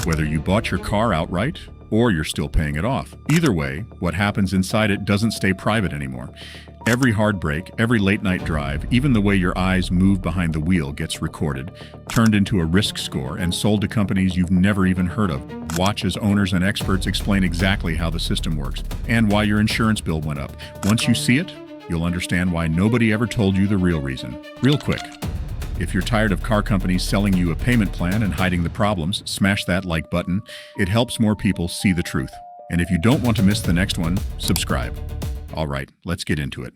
whether you bought your car outright or you're still paying it off. Either way, what happens inside it doesn't stay private anymore. Every hard brake, every late-night drive, even the way your eyes move behind the wheel gets recorded, turned into a risk score, and sold to companies you've never even heard of. Watch as owners and experts explain exactly how the system works and why your insurance bill went up. Once you see it, you'll understand why nobody ever told you the real reason. Real quick, if you're tired of car companies selling you a payment plan and hiding the problems, smash that like button. It helps more people see the truth. And if you don't want to miss the next one, subscribe. All right, let's get into it.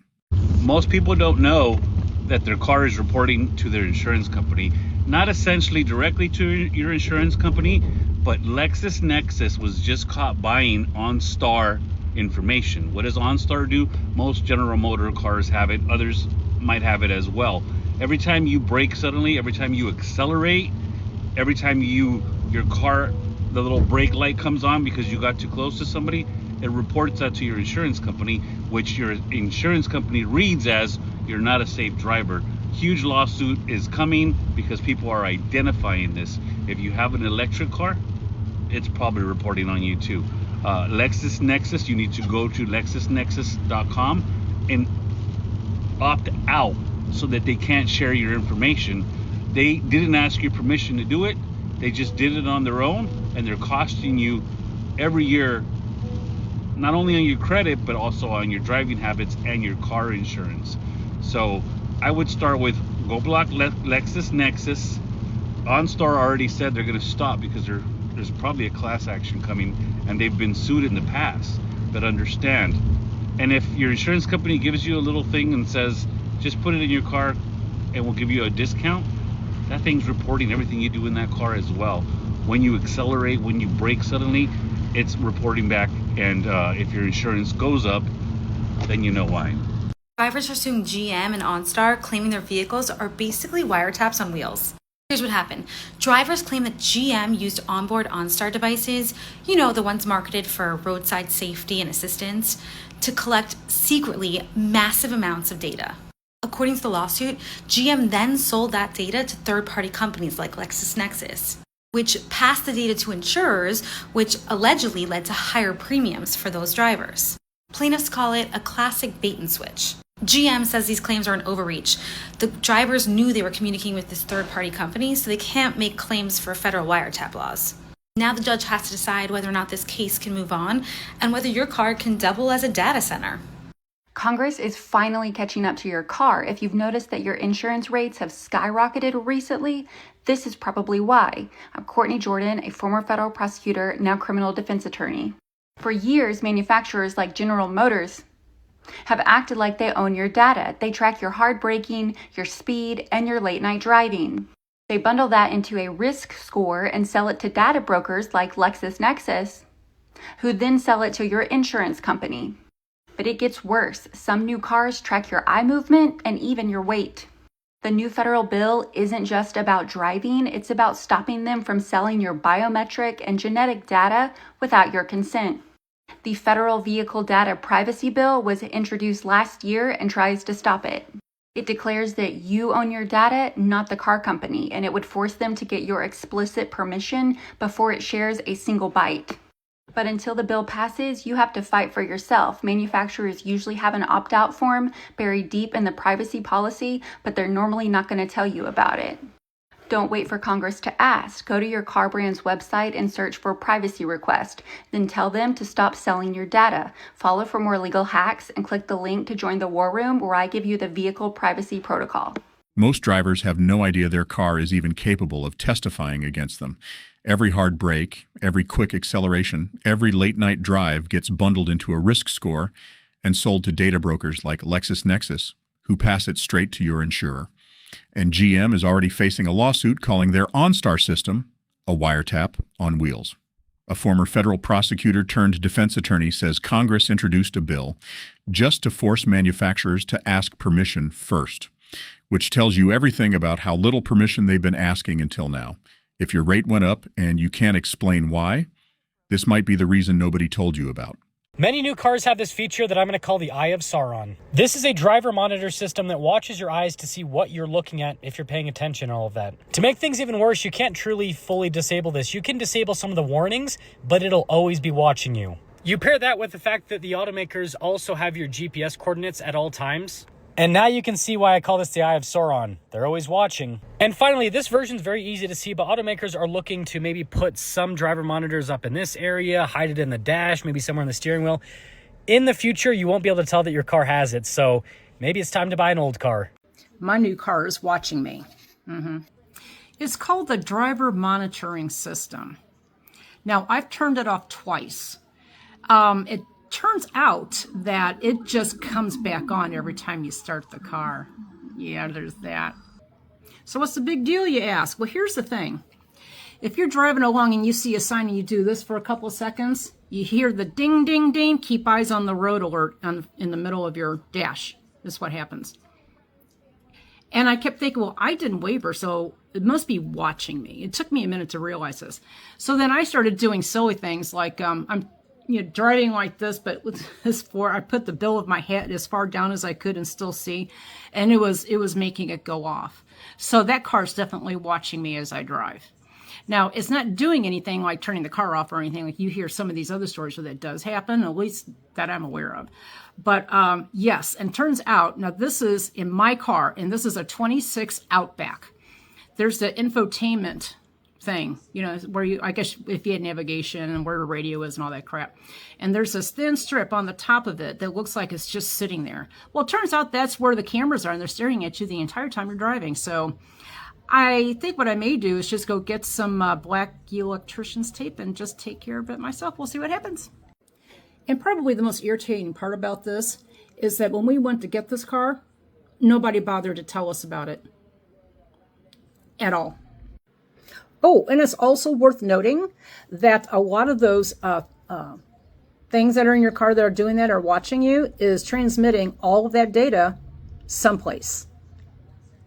Most people don't know that their car is reporting to their insurance company, not essentially directly to your insurance company, but LexisNexis was just caught buying OnStar information. What does OnStar do? Most General Motor cars have it, others might have it as well. Every time you brake suddenly, every time you accelerate, every time your car, the little brake light comes on because you got too close to somebody, it reports that to your insurance company, which your insurance company reads as you're not a safe driver. Huge lawsuit is coming because people are identifying this. If you have an electric car, it's probably reporting on you too. LexisNexis, you need to go to LexisNexis.com and opt out so that they can't share your information. They didn't ask your permission to do it. They just did it on their own, and they're costing you every year, not only on your credit, but also on your driving habits and your car insurance. So I would start with go block LexisNexis. OnStar already said they're going to stop because there's probably a class action coming, and they've been sued in the past. But understand, and if your insurance company gives you a little thing and says, just put it in your car and we'll give you a discount, that thing's reporting everything you do in that car as well. When you accelerate, when you brake suddenly, it's reporting back, and if your insurance goes up, then you know why. Drivers are suing GM and OnStar, claiming their vehicles are basically wiretaps on wheels. Here's what happened. Drivers claim that GM used onboard OnStar devices, the ones marketed for roadside safety and assistance, to collect secretly massive amounts of data. According to the lawsuit, GM then sold that data to third-party companies like LexisNexis, which passed the data to insurers, which allegedly led to higher premiums for those drivers. Plaintiffs call it a classic bait and switch. GM says these claims are an overreach. The drivers knew they were communicating with this third-party company, so they can't make claims for federal wiretap laws. Now the judge has to decide whether or not this case can move on and whether your car can double as a data center. Congress is finally catching up to your car. If you've noticed that your insurance rates have skyrocketed recently, this is probably why. I'm Courtney Jordan, a former federal prosecutor, now criminal defense attorney. For years, manufacturers like General Motors have acted like they own your data. They track your hard braking, your speed, and your late night driving. They bundle that into a risk score and sell it to data brokers like LexisNexis, who then sell it to your insurance company. But it gets worse. Some new cars track your eye movement and even your weight. The new federal bill isn't just about driving, it's about stopping them from selling your biometric and genetic data without your consent. The Federal Vehicle Data Privacy Bill was introduced last year and tries to stop it. It declares that you own your data, not the car company, and it would force them to get your explicit permission before it shares a single byte. But until the bill passes, you have to fight for yourself. Manufacturers usually have an opt-out form buried deep in the privacy policy, but they're normally not going to tell you about it. Don't wait for Congress to ask. Go to your car brand's website and search for privacy request. Then tell them to stop selling your data. Follow for more legal hacks and click the link to join the war room where I give you the vehicle privacy protocol. Most drivers have no idea their car is even capable of testifying against them. Every hard brake, every quick acceleration, every late-night drive gets bundled into a risk score and sold to data brokers like LexisNexis, who pass it straight to your insurer. And GM is already facing a lawsuit calling their OnStar system a wiretap on wheels. A former federal prosecutor turned defense attorney says Congress introduced a bill just to force manufacturers to ask permission first, which tells you everything about how little permission they've been asking until now. If your rate went up and you can't explain why, this might be the reason nobody told you about. Many new cars have this feature that I'm going to call the Eye of Sauron. This is a driver monitor system that watches your eyes to see what you're looking at if you're paying attention and all of that. To make things even worse, you can't truly fully disable this. You can disable some of the warnings, but it'll always be watching you. You pair that with the fact that the automakers also have your GPS coordinates at all times. And now you can see why I call this the Eye of Sauron. They're always watching. And finally, this version's very easy to see, but automakers are looking to maybe put some driver monitors up in this area, hide it in the dash, maybe somewhere in the steering wheel. In the future, you won't be able to tell that your car has it, so maybe it's time to buy an old car. My new car is watching me. It's called the driver monitoring system. Now, I've turned it off twice. It turns out that it just comes back on every time you start the car. Yeah, there's that. So what's the big deal, you ask? Well, here's the thing. If you're driving along and you see a sign and you do this for a couple of seconds, you hear the ding, ding, ding, keep eyes on the road alert in the middle of your dash. This is what happens. And I kept thinking, well, I didn't waver, so it must be watching me. It took me a minute to realize this. So then I started doing silly things like I'm driving like this, but with this I put the bill of my head as far down as I could and still see, and it was making it go off. So that car's definitely watching me as I drive. Now, it's not doing anything like turning the car off or anything like you hear some of these other stories where that does happen, at least that I'm aware of. But yes, and turns out, now this is in my car, and this is a 26 Outback. There's the infotainment thing, where I guess if you had navigation and where the radio is and all that crap. And there's this thin strip on the top of it that looks like it's just sitting there. Well, it turns out that's where the cameras are, and they're staring at you the entire time you're driving. So I think what I may do is just go get some black electrician's tape and just take care of it myself. We'll see what happens. And probably the most irritating part about this is that when we went to get this car, nobody bothered to tell us about it at all. Oh, and it's also worth noting that a lot of those things that are in your car that are doing that or watching you is transmitting all of that data someplace,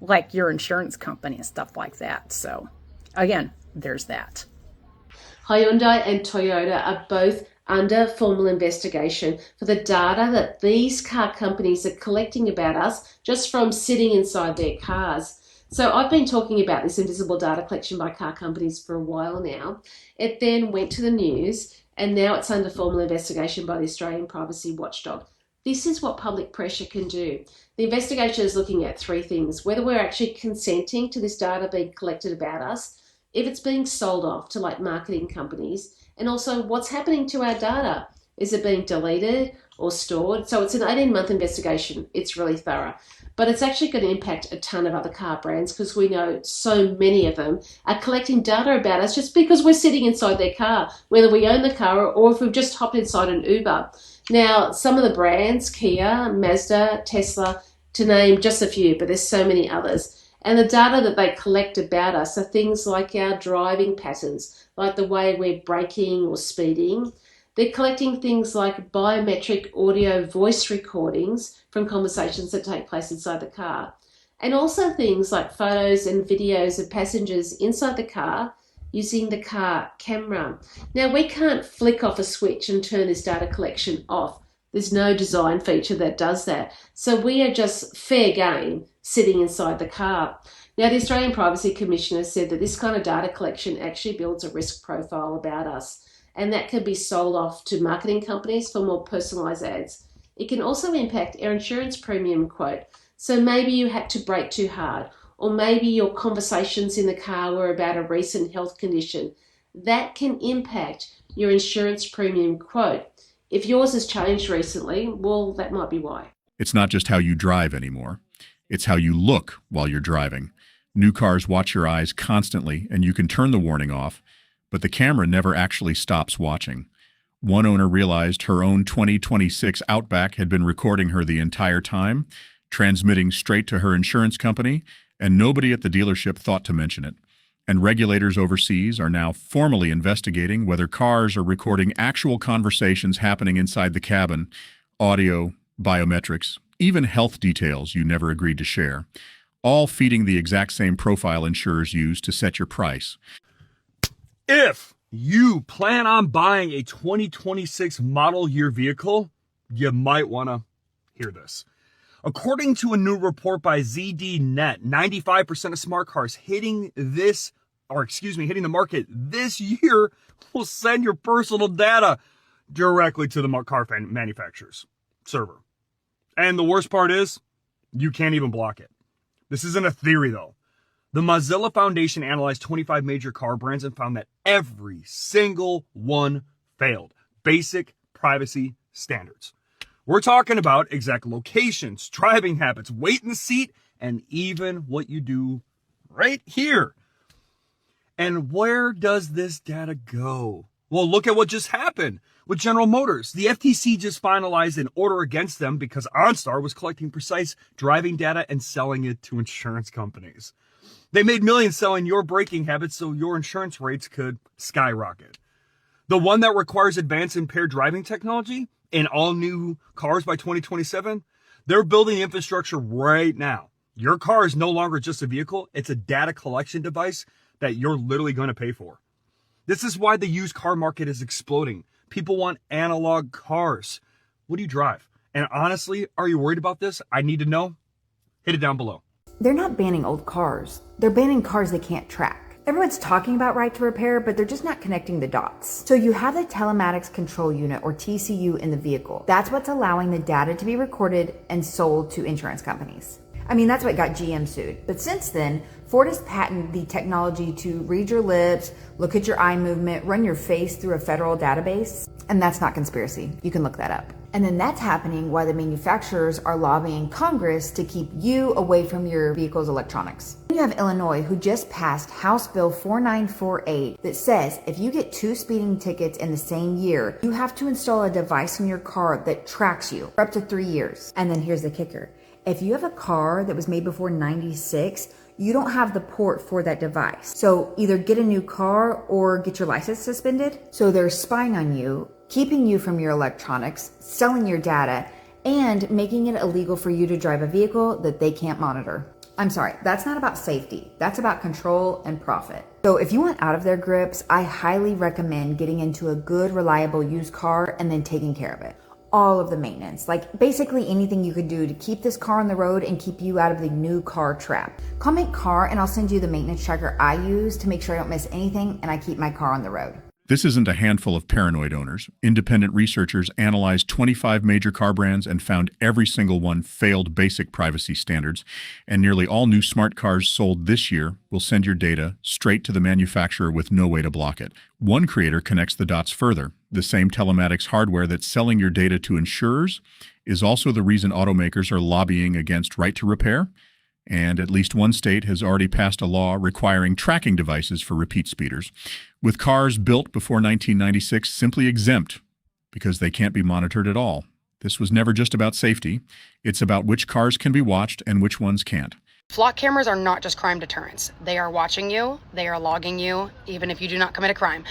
like your insurance company and stuff like that. So, again, there's that. Hyundai and Toyota are both under formal investigation for the data that these car companies are collecting about us just from sitting inside their cars. So I've been talking about this invisible data collection by car companies for a while now. It then went to the news, and now it's under formal investigation by the Australian Privacy Watchdog. This is what public pressure can do. The investigation is looking at three things: whether we're actually consenting to this data being collected about us, if it's being sold off to like marketing companies, and also what's happening to our data. Is it being deleted or stored? So it's an 18-month investigation. It's really thorough. But it's actually going to impact a ton of other car brands because we know so many of them are collecting data about us just because we're sitting inside their car, whether we own the car or if we've just hopped inside an Uber. Now, some of the brands, Kia, Mazda, Tesla, to name just a few, but there's so many others. And the data that they collect about us are things like our driving patterns, like the way we're braking or speeding. They're collecting things like biometric audio voice recordings from conversations that take place inside the car. And also things like photos and videos of passengers inside the car using the car camera. Now, we can't flick off a switch and turn this data collection off. There's no design feature that does that. So we are just fair game sitting inside the car. Now, the Australian Privacy Commissioner said that this kind of data collection actually builds a risk profile about us, and that can be sold off to marketing companies for more personalised ads. It can also impact our insurance premium quote. So maybe you had to brake too hard, or maybe your conversations in the car were about a recent health condition. That can impact your insurance premium quote. If yours has changed recently, well, that might be why. It's not just how you drive anymore. It's how you look while you're driving. New cars watch your eyes constantly, and you can turn the warning off, but the camera never actually stops watching. One owner realized her own 2026 Outback had been recording her the entire time, transmitting straight to her insurance company, and nobody at the dealership thought to mention it. And regulators overseas are now formally investigating whether cars are recording actual conversations happening inside the cabin, audio, biometrics, even health details you never agreed to share, all feeding the exact same profile insurers use to set your price. If you plan on buying a 2026 model year vehicle, you might want to hear this. According to a new report by ZDNet, 95% of smart cars hitting the market this year will send your personal data directly to the car manufacturer's server. And the worst part is, you can't even block it. This isn't a theory though. The Mozilla Foundation analyzed 25 major car brands and found that every single one failed basic privacy standards. We're talking about exact locations, driving habits, weight in the seat, and even what you do right here. And where does this data go? Well, look at what just happened with General Motors. The FTC just finalized an order against them because OnStar was collecting precise driving data and selling it to insurance companies. They made millions selling your braking habits so your insurance rates could skyrocket. The one that requires advanced impaired driving technology in all new cars by 2027, they're building infrastructure right now. Your car is no longer just a vehicle, it's a data collection device that you're literally going to pay for. This is why the used car market is exploding. People want analog cars. What do you drive? And honestly, are you worried about this? I need to know. Hit it down below. They're not banning old cars. They're banning cars they can't track. Everyone's talking about right to repair, but they're just not connecting the dots. So you have the telematics control unit, or TCU, in the vehicle. That's what's allowing the data to be recorded and sold to insurance companies. I mean, that's what got GM sued. But since then, Ford has patented the technology to read your lips, look at your eye movement, run your face through a federal database. And that's not conspiracy. You can look that up. And then that's happening while the manufacturers are lobbying Congress to keep you away from your vehicle's electronics. You have Illinois, who just passed House Bill 4948 that says if you get 2 speeding tickets in the same year, you have to install a device in your car that tracks you for up to 3 years. And then here's the kicker. If you have a car that was made before 96, you don't have the port for that device. So either get a new car or get your license suspended. So they're spying on you, keeping you from your electronics, selling your data, and making it illegal for you to drive a vehicle that they can't monitor. I'm sorry, that's not about safety. That's about control and profit. So if you want out of their grips, I highly recommend getting into a good, reliable used car and then taking care of it. All of the maintenance, like basically anything you could do to keep this car on the road and keep you out of the new car trap. Call Make Car and I'll send you the maintenance tracker I use to make sure I don't miss anything and I keep my car on the road. This isn't a handful of paranoid owners. Independent researchers analyzed 25 major car brands and found every single one failed basic privacy standards, and nearly all new smart cars sold this year will send your data straight to the manufacturer with no way to block it. One creator connects the dots further. The same telematics hardware that's selling your data to insurers is also the reason automakers are lobbying against right to repair, and at least one state has already passed a law requiring tracking devices for repeat speeders, with cars built before 1996 simply exempt because they can't be monitored at all. This was never just about safety. It's about which cars can be watched and which ones can't. Flock cameras are not just crime deterrents. They are watching you, they are logging you, even if you do not commit a crime.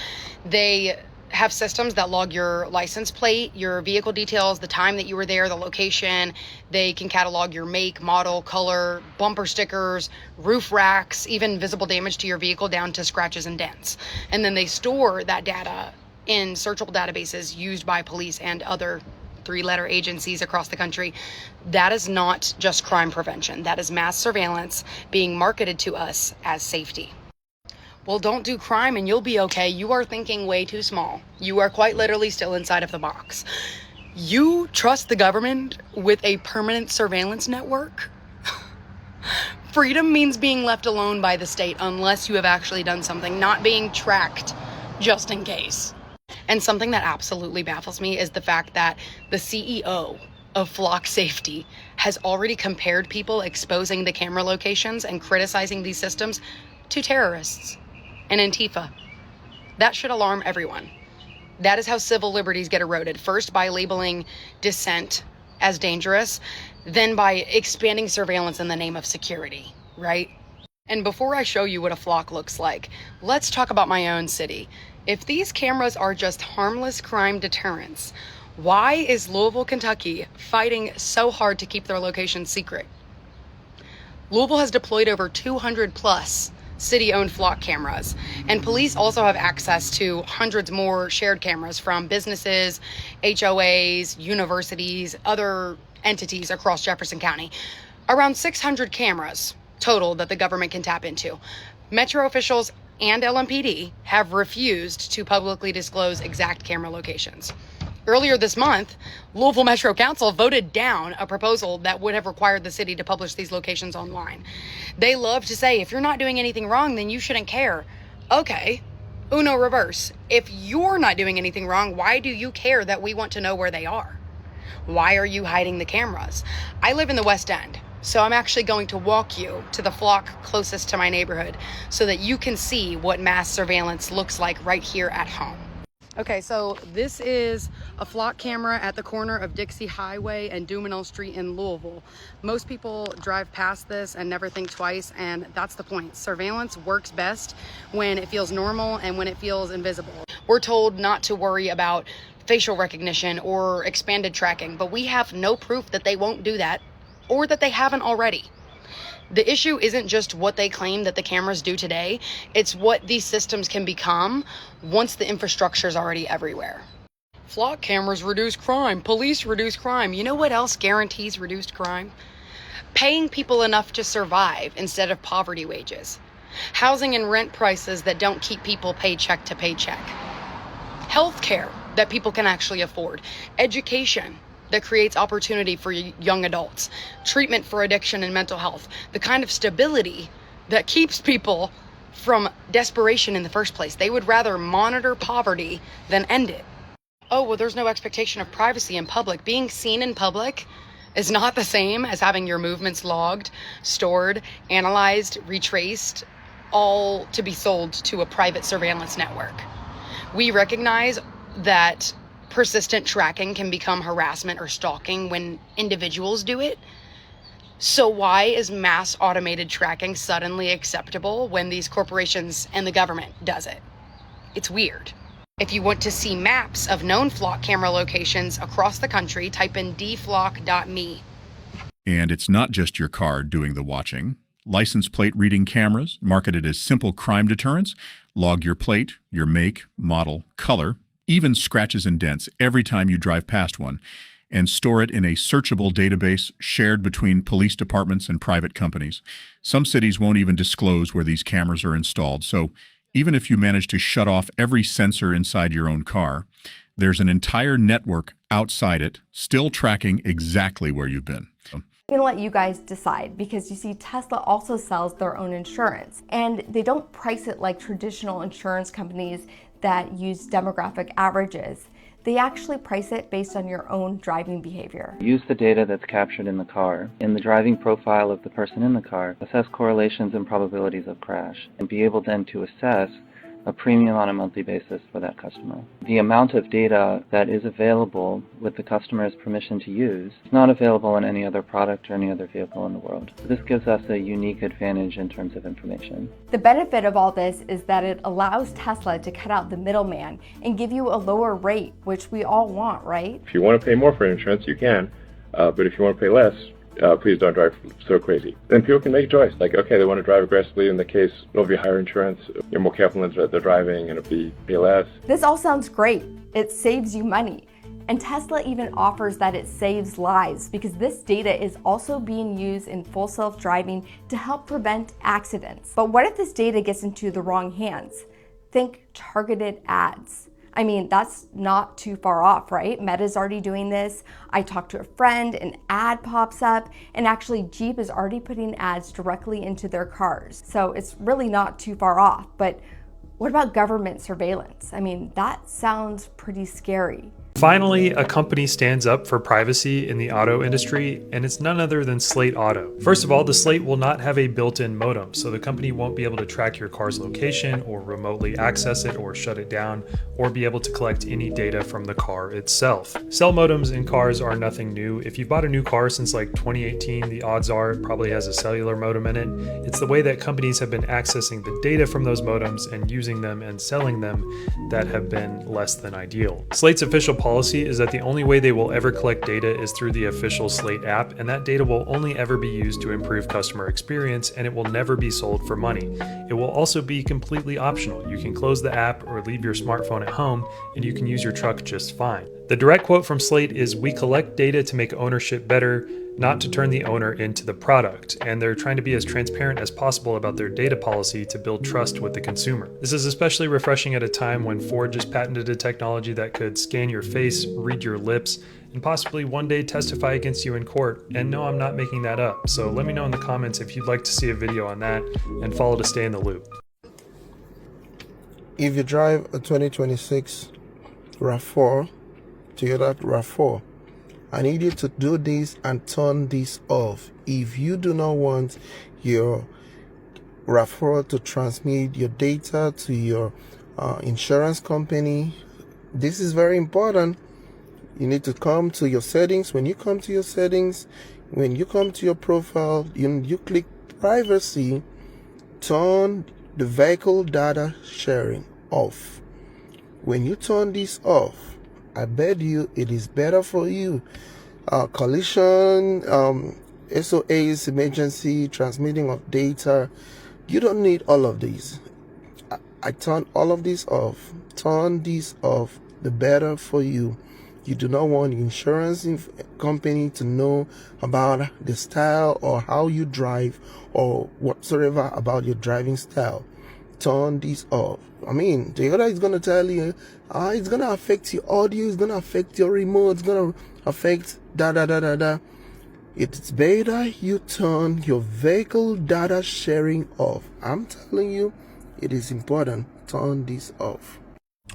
They have systems that log your license plate, your vehicle details, the time that you were there, the location. They can catalog your make, model, color, bumper stickers, roof racks, even visible damage to your vehicle down to scratches and dents. And then they store that data in searchable databases used by police and other 3-letter agencies across the country. That is not just crime prevention. That is mass surveillance being marketed to us as safety. Well, don't do crime and you'll be okay. You are thinking way too small. You are quite literally still inside of the box. You trust the government with a permanent surveillance network? Freedom means being left alone by the state unless you have actually done something, not being tracked just in case. And something that absolutely baffles me is the fact that the CEO of Flock Safety has already compared people exposing the camera locations and criticizing these systems to terrorists and Antifa. That should alarm everyone. That is how civil liberties get eroded. First by labeling dissent as dangerous, then by expanding surveillance in the name of security, right? And before I show you what a flock looks like, let's talk about my own city. If these cameras are just harmless crime deterrents, why is Louisville, Kentucky fighting so hard to keep their location secret? Louisville has deployed over 200 plus city-owned flock cameras. And police also have access to hundreds more shared cameras from businesses, HOAs, universities, other entities across Jefferson County. Around 600 cameras total that the government can tap into. Metro officials and LMPD have refused to publicly disclose exact camera locations. Earlier this month, Louisville Metro Council voted down a proposal that would have required the city to publish these locations online. They love to say, if you're not doing anything wrong, then you shouldn't care. Okay, uno reverse. If you're not doing anything wrong, why do you care that we want to know where they are? Why are you hiding the cameras? I live in the West End, so I'm actually going to walk you to the flock closest to my neighborhood so that you can see what mass surveillance looks like right here at home. Okay, so this is a flock camera at the corner of Dixie Highway and Dumenil Street in Louisville. Most people drive past this and never think twice, and that's the point. Surveillance works best when it feels normal and when it feels invisible. We're told not to worry about facial recognition or expanded tracking, but we have no proof that they won't do that or that they haven't already. The issue isn't just what they claim that the cameras do today, it's what these systems can become once the infrastructure is already everywhere. Flock cameras reduce crime, police reduce crime. You know what else guarantees reduced crime? Paying people enough to survive instead of poverty wages. Housing and rent prices that don't keep people paycheck to paycheck. Healthcare that people can actually afford. Education that creates opportunity for young adults, treatment for addiction and mental health, the kind of stability that keeps people from desperation in the first place. They would rather monitor poverty than end it. Oh, well, there's no expectation of privacy in public. Being seen in public is not the same as having your movements logged, stored, analyzed, retraced, all to be sold to a private surveillance network. We recognize that persistent tracking can become harassment or stalking when individuals do it. So why is mass automated tracking suddenly acceptable when these corporations and the government does it? It's weird. If you want to see maps of known flock camera locations across the country, type in dflock.me. And it's not just your car doing the watching. License plate reading cameras, marketed as simple crime deterrents, log your plate, your make, model, color, even scratches and dents every time you drive past one, and store it in a searchable database shared between police departments and private companies. Some cities won't even disclose where these cameras are installed, so even if you manage to shut off every sensor inside your own car, there's an entire network outside it still tracking exactly where you've been. I'm going to let you guys decide, because you see Tesla also sells their own insurance, and they don't price it like traditional insurance companies that use demographic averages. They actually price it based on your own driving behavior. Use the data that's captured in the car, in the driving profile of the person in the car, assess correlations and probabilities of crash, and be able then to assess a premium on a monthly basis for that customer. The amount of data that is available with the customer's permission to use is not available in any other product or any other vehicle in the world. This gives us a unique advantage in terms of information. The benefit of all this is that it allows Tesla to cut out the middleman and give you a lower rate, which we all want, right? If you want to pay more for insurance, you can, but if you want to pay less, please don't drive so crazy. Then people can make a choice. Like, okay, they want to drive aggressively. In the case, it'll be higher insurance. You're more careful in their driving, and it'll be pay less. This all sounds great. It saves you money. And Tesla even offers that it saves lives, because this data is also being used in full self-driving to help prevent accidents. But what if this data gets into the wrong hands? Think targeted ads. I mean, that's not too far off, right? Meta's already doing this. I talked to a friend, an ad pops up, and actually Jeep is already putting ads directly into their cars. So it's really not too far off. But what about government surveillance? I mean, that sounds pretty scary. Finally, a company stands up for privacy in the auto industry, and it's none other than Slate Auto. First of all, the Slate will not have a built-in modem, so the company won't be able to track your car's location or remotely access it or shut it down, or be able to collect any data from the car itself. Cell modems in cars are nothing new. If you've bought a new car since like 2018, the odds are it probably has a cellular modem in it. It's the way that companies have been accessing the data from those modems and using them and selling them that have been less than ideal. Slate's official policy policy is that the only way they will ever collect data is through the official Slate app, and that data will only ever be used to improve customer experience, and it will never be sold for money. It will also be completely optional. You can close the app or leave your smartphone at home, and you can use your truck just fine. The direct quote from Slate is, "We collect data to make ownership better, not to turn the owner into the product," and they're trying to be as transparent as possible about their data policy to build trust with the consumer. This is especially refreshing at a time when Ford just patented a technology that could scan your face, read your lips, and possibly one day testify against you in court. And no, I'm not making that up. So let me know in the comments if you'd like to see a video on that, and follow to stay in the loop. If you drive a 2026 RAV4, Toyota RAV4, I need you to do this and turn this off. If you do not want your RAV4 to transmit your data to your insurance company, this is very important. You need to come to your settings. When you come to your settings, when you come to your profile, you click privacy, turn the vehicle data sharing off. When you turn this off, I bet you it is better for you. Collision, SOAs, emergency, transmitting of data. You don't need all of these. I turn all of this off. Turn this off, the better for you. You do not want the insurance company to know about the style or how you drive or whatsoever about your driving style. Turn this off. I mean, Toyota is going to tell you, it's going to affect your audio, it's going to affect your remote, it's going to affect da. It's better you turn your vehicle data sharing off. I'm telling you, it is important. Turn this off.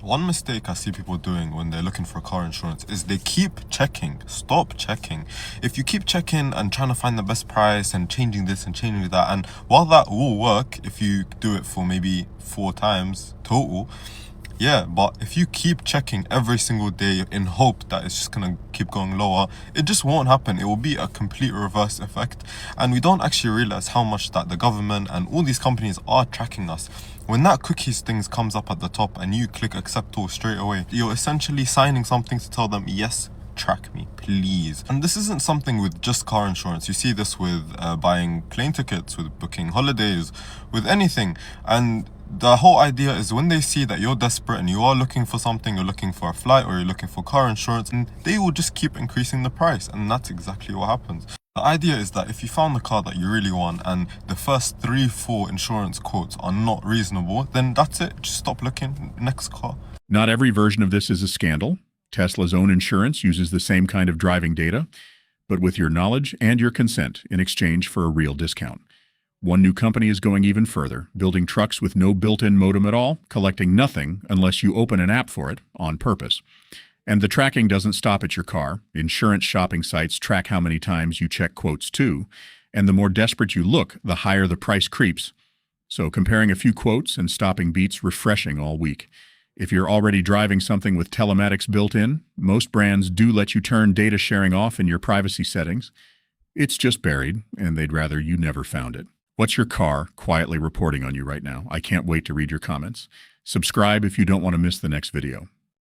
One mistake I see people doing when they're looking for car insurance is they keep checking. Stop checking. If you keep checking and trying to find the best price and changing this and changing that, and while that will work if you do it for maybe 4 times total, yeah, but if you keep checking every single day in hope that it's just gonna keep going lower, it just won't happen. It will be a complete reverse effect, and we don't actually realize how much that the government and all these companies are tracking us. When that cookies things comes up at the top and you click accept all straight away, you're essentially signing something to tell them, yes, track me, please. And this isn't something with just car insurance. You see this with buying plane tickets, with booking holidays, with anything. And the whole idea is when they see that you're desperate and you are looking for something, you're looking for a flight or you're looking for car insurance, and they will just keep increasing the price. And that's exactly what happens. The idea is that if you found the car that you really want and the first 3-4 insurance quotes are not reasonable, then that's it. Just stop looking. Next car. Not every version of this is a scandal. Tesla's own insurance uses the same kind of driving data, but with your knowledge and your consent in exchange for a real discount. One new company is going even further, building trucks with no built-in modem at all, collecting nothing unless you open an app for it on purpose. And the tracking doesn't stop at your car. Insurance shopping sites track how many times you check quotes too, and the more desperate you look, the higher the price creeps. So comparing a few quotes and stopping beats refreshing all week. If you're already driving something with telematics built in, most brands do let you turn data sharing off in your privacy settings. It's just buried, and they'd rather you never found it. What's your car quietly reporting on you right now? I can't wait to read your comments. Subscribe if you don't want to miss the next video.